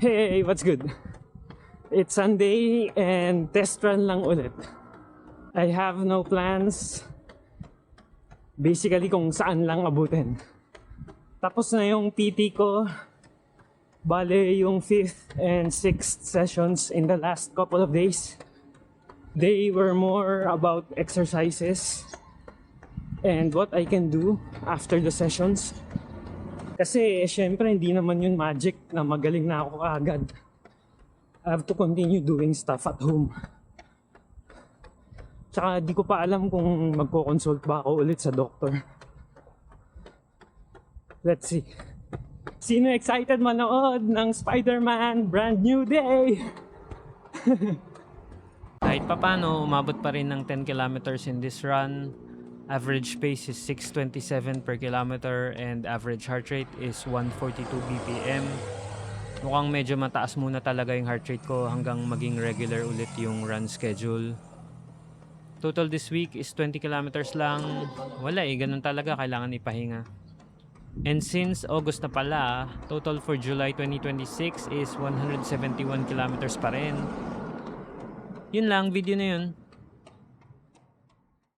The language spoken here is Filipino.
Hey, what's good? It's Sunday and test run lang ulit. I have no plans. Basically kung saan lang abutin. Tapos na yung PT ko. Bale yung 5th and 6th sessions in the last couple of days. They were more about exercises and what I can do after the sessions. Kasi syempre hindi naman yun magic na magaling na ako agad. I have to continue doing stuff at home. Tsaka di ko pa alam kung magko-consult ba ako ulit sa doctor. Let's see. Sino excited manood ng Spider-Man Brand New Day? Kahit papano, umabot pa rin ng 10 kilometers in this run. Average pace is 6:27 per kilometer and average heart rate is 142 BPM. Mukhang medyo mataas muna talaga yung heart rate ko hanggang maging regular ulit yung run schedule. Total this week is 20 kilometers lang. Wala ganun talaga, kailangan ipahinga. And since August na pala, total for July 2026 is 171 kilometers pa rin. Yun lang, video na yun.